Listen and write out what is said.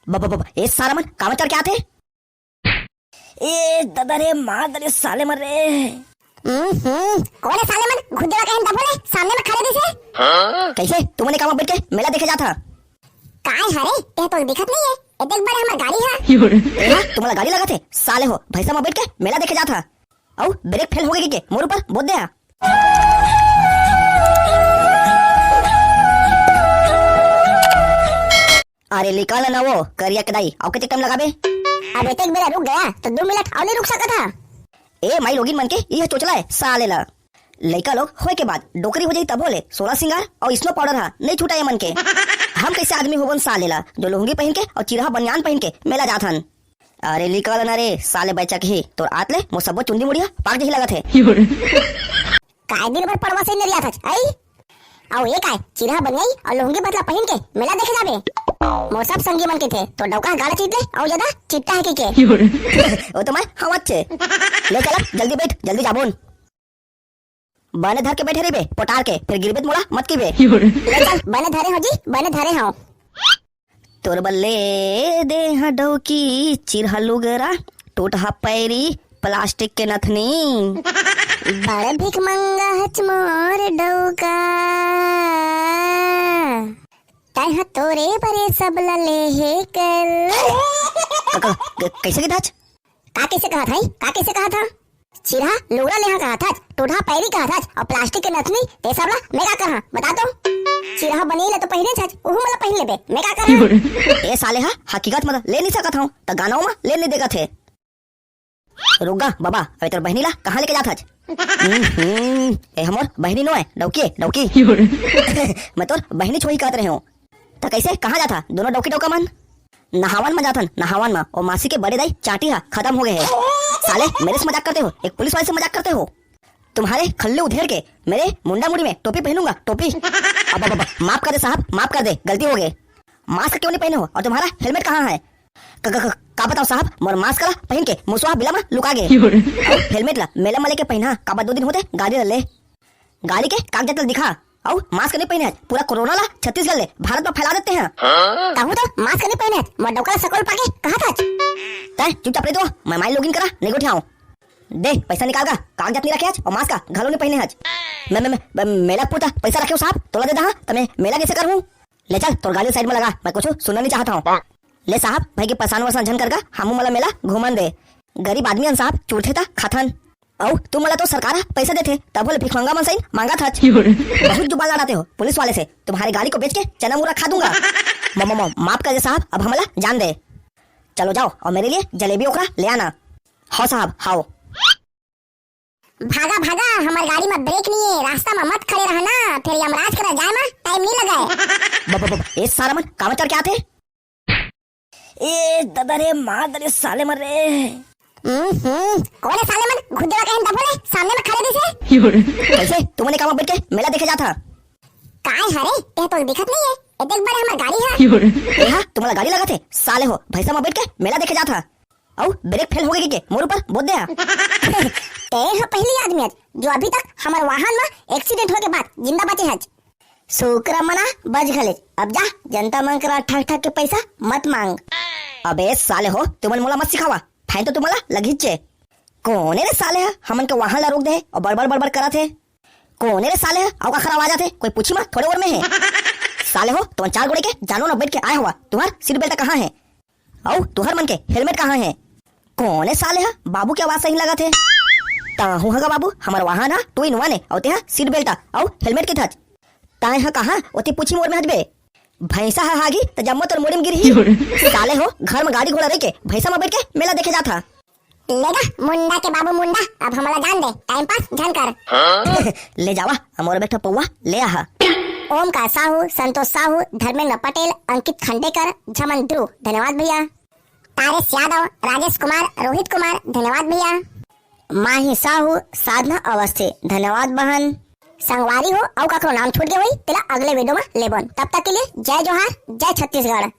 ए सारा मन काम चढ़ के आते ए दादा रे मार दरे साले मर रे। कौन है साले मन खुदेला कहीं दबोले सामने में खड़े दिसे। कैसे तुमने काम बैठ के मेला देखे जा था काय हरे ये तो दिखत नहीं है। ए देख बड़े हमार गाड़ी है। तुम्हारा गाड़ी लगा थे साले हो भैसा में बैठ के मेला देखे जा था औ ब्रेक फेल हो गई के मोर ऊपर बोल दे। अरे निकाल ना वो करिया कदाई औ कितने टाइम लगाबे। अब एक बेरा रुक गया तो 2 मिनट और नहीं रुक सकता था। ए माई लोगिन मन के ये चोचला है साले ला लड़का लोग होए के बाद डोकरी हो जाई तब बोले 16 सिंगार और स्नो पाउडर हा नहीं छूटा ये मन के। हम कैसे आदमी होबन साले ला जो लुंगी पहन के और चिरहा बनियान पहन के मेला जाथन। अरे निकाल ना रे साले बच्चा के ही तो आतले मो सब चुंडी मुड़िया पाक जही लगत है। काय दिन भर परवा से नहीं था आई और ये काय चिरहा बन गई और लुंगी बदला पहन के मेला देखे जाबे। मो सब संगी मन के थे तो डौका गाड़ चीत ले और ज्यादा चिट्टा है के। ओ तो मैं हम अच्छे ले चला जल्दी बैठ जल्दी जाबोन बने धर के बैठे रे बे पटार के फिर गिरबेत मोड़ा मत की बे। ले चल बने धरे हो जी बने धरे हो। तोर बल्ले दे हडौकी चिरहा लुगरा टूटहा पैरी प्लास्टिक के नथनी बड़े भिख मंगा हच मोर डौका तह तोरे परे सब लले हे कर। कैसे की धाच का कैसे कहा था का कैसे कहा था चिरहा लुगड़ा लेहा कहा था टूटहा पैरी कहा था और प्लास्टिक के नथनी ते सबला मैं का कहा बता दो। चिरहा बनी ले तो पहने छज ओहू मला पहन लेबे मैं का कहा। ए साले हा हकीकत मतलब ले नहीं सकत हूं त गाना में ले नहीं देगा थे। रुक गा बाबा अबे तेरे बहनी ला कहां लेके जात हज। ए हमर बहनी नो है डौकी डौकी मैं तोर बहनी छोई कहत रहे हूं त कैसे कहां जाता दोनों डौकी डौका मन नहावन में जाथन नहावन में और मासी के बड़े दाई चाटी हा खत्म हो गए है। साले मेरे से मजाक करते हो एक पुलिस वाले से मजाक करते हो। तुम्हारे खल्ले उधेड़ के मेरे मुंडा मुड़ी में टोपी पहनूंगा टोपी। अब माफ कर दे साहब माफ कर दे गलती हो गई। मास्क क्यों नहीं पहने हो और तुम्हारा हेलमेट कहाँ है का बताओ साहब मोर मास्क ला पहन के मुसवा बिला में लुका गए हेलमेट ला मेला में लेके पहना का 2 दिन होते गाड़ी ले गाड़ी के कागजात दिखा और मास्क नहीं पहने पूरा कोरोना ला छत्तीसगढ़ ले भारत में फैला देते हैं। कहूं तो मास्क नहीं पहने मोर डौका सकल पाके कहा था तय चुपचाप रह दो मैं माइल लॉगिन करा नहीं उठाऊं दे पैसा निकाल का कागजात नहीं रखे आज और मास्क का घालो नहीं पहने आज मैं मेला पूछता पैसा रखे साहब तोला दे दहा तमे मेला कैसे करूं ले चल तोर गाड़ी साइड में लगा मैं कुछ सुनना नहीं चाहता हूं। ले साहब भाई के परेशान वसान झन करगा हमू मला मेला घुमन दे गरीब आदमी अन साहब चूरथे ता खाथन औ तुम मला तो सरकार पैसा देते तब बोले भिख मंगा मन सही मांगा था। बहुत जुबान लड़ाते हो पुलिस वाले से तुम्हारी गाड़ी को बेच के चना मुरा खा दूंगा। माफ कर दे साहब अब हमला जान दे चलो जाओ और मेरे लिए जलेबी ओखरा ले आना। हाँ साहब हाओ भागा भागा हमारी गाड़ी में ब्रेक नहीं है रास्ता में मत खड़े रहना फिर यमराज करा जाए ना टाइम नहीं लगाए। ए सारा मन काम चढ़ के आते ए दादा रे मार दरे साले मर रे। कौन है साले मन खुदेला कहीं दबोले सामने में खड़े दिसे। कैसे तुमने काम बैठ के मेला देखे जा था काय हरे ये तो दिखत नहीं है। ए देख बड़े हमार गाड़ी है। तुम्हारा गाड़ी लगा थे साले हो भैसा में बैठ के मेला देखे जा था औ ब्रेक फेल हो गई के मोर ऊपर बोल दे। ते हो पहली आदमी जो अभी तक हमारे वाहन में एक्सीडेंट हो के बाद जिंदा बचे हैं। शुक्र मना बच गले अब जा जनता मन करा ठक ठक के पैसा मत मांग। अबे साले हो तुमन मोला मत सिखावा फाइन तो तुम्हारा लगिचे कौन है रे साले है हमन के वाहन ला रोक दे और बड़बड़ करा थे कौन है रे साले है औ का खराब आ जाते कोई पूछी मत थोड़े और में है। साले हो तुम 4 गोड़े के जानो ना बैठ के आया हुआ तुम्हार सीट बेल्ट कहाँ है औ तुहर मन के हेलमेट कहाँ है कौन है साले है बाबू की आवाज सही लगा थे ताहू हगा बाबू हमार वाहन हा 2 in 1 है और तेहा सीट बेल्ट और हेलमेट के थच ताए हा कहाँ ओते पूछी मोर में हजबे भैंसा है हागी तो जम्मो तोर मोड़ी में गिरही। साले हो घर में गाड़ी घोड़ा रह के भैंसा में बैठ के मेला देखे जाता लेगा मुंडा के बाबू मुंडा अब हमारा जान दे टाइम पास झन कर। ले जावा हमारा बेटा पौवा ले आहा। ओमकार साहू संतोष साहू धर्मेंद्र पटेल अंकित खंडेकर झमन ध्रुव धन्यवाद भैया। तारेश यादव राजेश कुमार रोहित कुमार धन्यवाद भैया। माही साहू साधना अवस्थी धन्यवाद बहन। संगवारी हो और ककरो नाम छूट गए हुई तेला अगले वीडियो में लेबन तब तक के लिए जय जोहार जय छत्तीसगढ़।